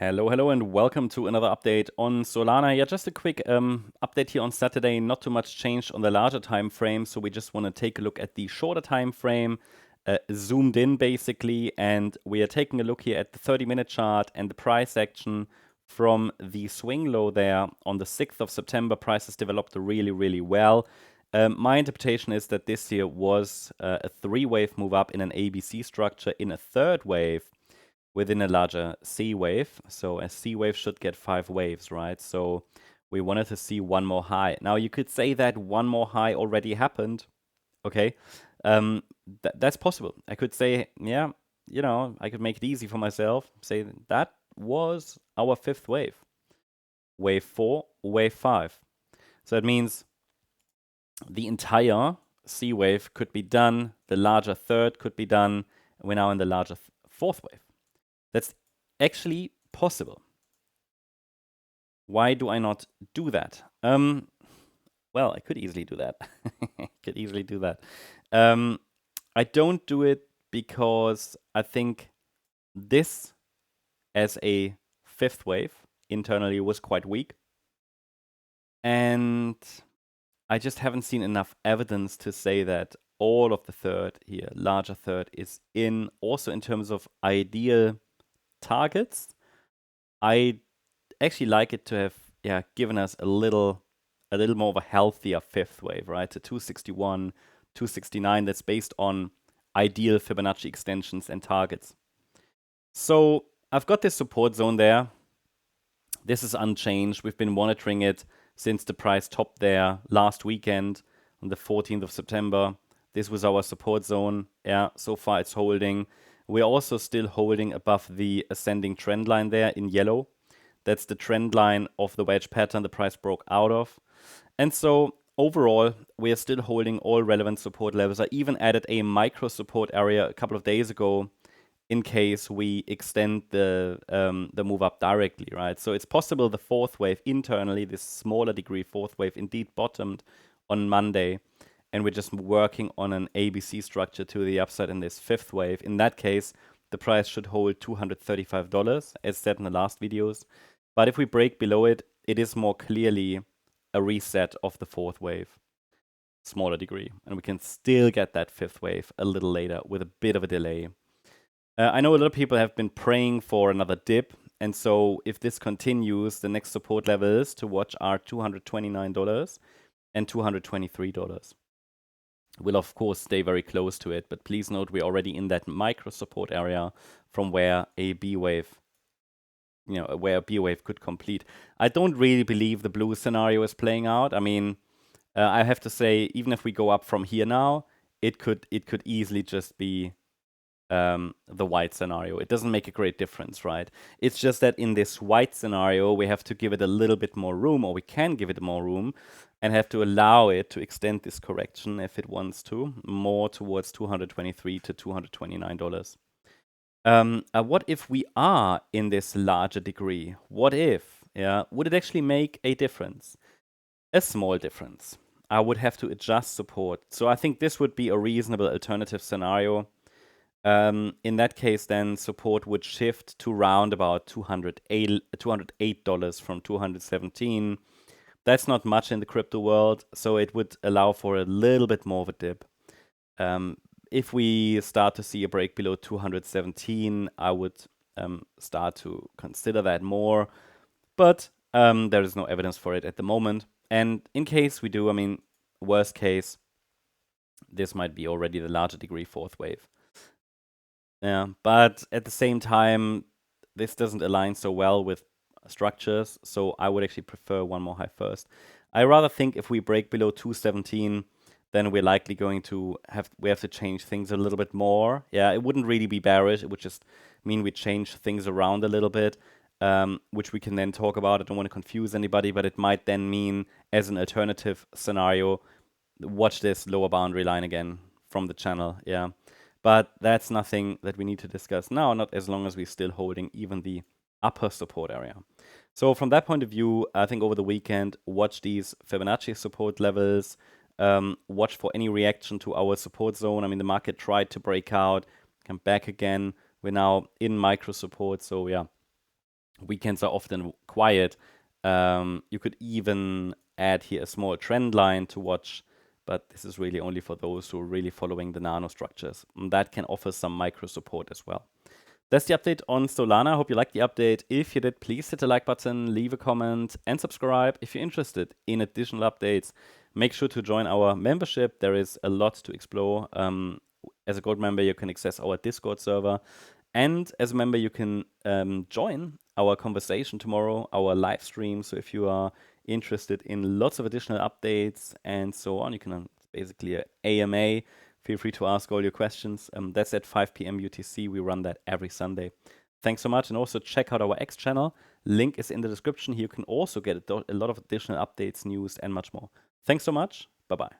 Hello, hello, and welcome to another update on Solana. Yeah, just a quick update here on Saturday. Not too much changed on the larger time frame, so we just want to take a look at the shorter time frame, zoomed in basically, and we are taking a look here at the 30-minute chart and the price action from the swing low there on the 6th of September. Prices developed really, really well. My interpretation is that this here was a three-wave move up in an ABC structure in a third wave within a larger C wave. So a C wave should get 5 waves, right? So we wanted to see one more high. Now you could say that one more high already happened. Okay, that's possible. I could say, yeah, I could make it easy for myself. Say that was our 5th wave. Wave 4, wave 5. So it means the entire C wave could be done. The larger third could be done. We're now in the larger 4th wave. That's actually possible. Why do I not do that? Well, I could easily do that. I don't do it because I think this as a 5th wave internally was quite weak. And I just haven't seen enough evidence to say that all of the third here, larger third, is in. Also in terms of ideal targets, I actually like it to have given us a little more of a healthier 5th wave, right? So 261, 269, that's based on ideal Fibonacci extensions and targets. So I've got this support zone there. This is unchanged. We've been monitoring it since the price topped there last weekend on the 14th of September. This was our support zone. Yeah, so far it's holding. We're also still holding above the ascending trend line there in yellow. That's the trend line of the wedge pattern the price broke out of. And so overall, we are still holding all relevant support levels. I even added a micro support area a couple of days ago in case we extend the move up directly, right? So it's possible the 4th wave internally, this smaller degree 4th wave, indeed bottomed on Monday. And we're just working on an ABC structure to the upside in this 5th wave. In that case, the price should hold $235, as said in the last videos. But if we break below it, it is more clearly a reset of the 4th wave, smaller degree. And we can still get that 5th wave a little later with a bit of a delay. I know a lot of people have been praying for another dip. And so if this continues, the next support levels to watch are $229 and $223. We'll of course stay very close to it, but please note we're already in that micro support area from where a B wave, where a B wave could complete. I don't really believe the blue scenario is playing out. I mean, I have to say, even if we go up from here now, it could easily just be the white scenario. It doesn't make a great difference, right? It's just that in this white scenario, we have to give it a little bit more room, or we can give it more room, and have to allow it to extend this correction if it wants to, more towards $223 to $229. What if we are in this larger degree? What if, would it actually make a difference? A small difference. I would have to adjust support. So I think this would be a reasonable alternative scenario. In that case, then support would shift to round about $208 from 217. That's not much in the crypto world, so it would allow for a little bit more of a dip. If we start to see a break below 217, I would start to consider that more, but there is no evidence for it at the moment. And in case we do, I mean, worst case, this might be already the larger degree 4th wave. Yeah, but at the same time, this doesn't align so well with structures, so I would actually prefer one more high first. I rather think if we break below 217, then we're likely going to have to change things a little bit more. Yeah, it wouldn't really be bearish. It would just mean we change things around a little bit, which we can then talk about. I don't want to confuse anybody, but it might then mean, as an alternative scenario, watch this lower boundary line again from the channel. Yeah. But that's nothing that we need to discuss now, not as long as we're still holding even the upper support area. So from that point of view, I think over the weekend, watch these Fibonacci support levels, watch for any reaction to our support zone. I mean, the market tried to break out, come back again. We're now in micro support, so yeah, weekends are often quiet. You could even add here a small trend line to watch, but this is really only for those who are really following the nanostructures. And that can offer some micro support as well. That's the update on Solana. Hope you liked the update. If you did, please hit the like button, leave a comment, and subscribe if you're interested in additional updates. Make sure to join our membership. There is a lot to explore. As a gold member, you can access our Discord server. And as a member, you can join our conversation tomorrow, our live stream. So if you are interested in lots of additional updates and so on, you can basically a AMA. Feel free to ask all your questions. That's at 5 p.m. UTC. We run that every Sunday. Thanks so much. And also check out our X channel. Link is in the description. Here you can also get a lot of additional updates, news, and much more. Thanks so much. Bye-bye.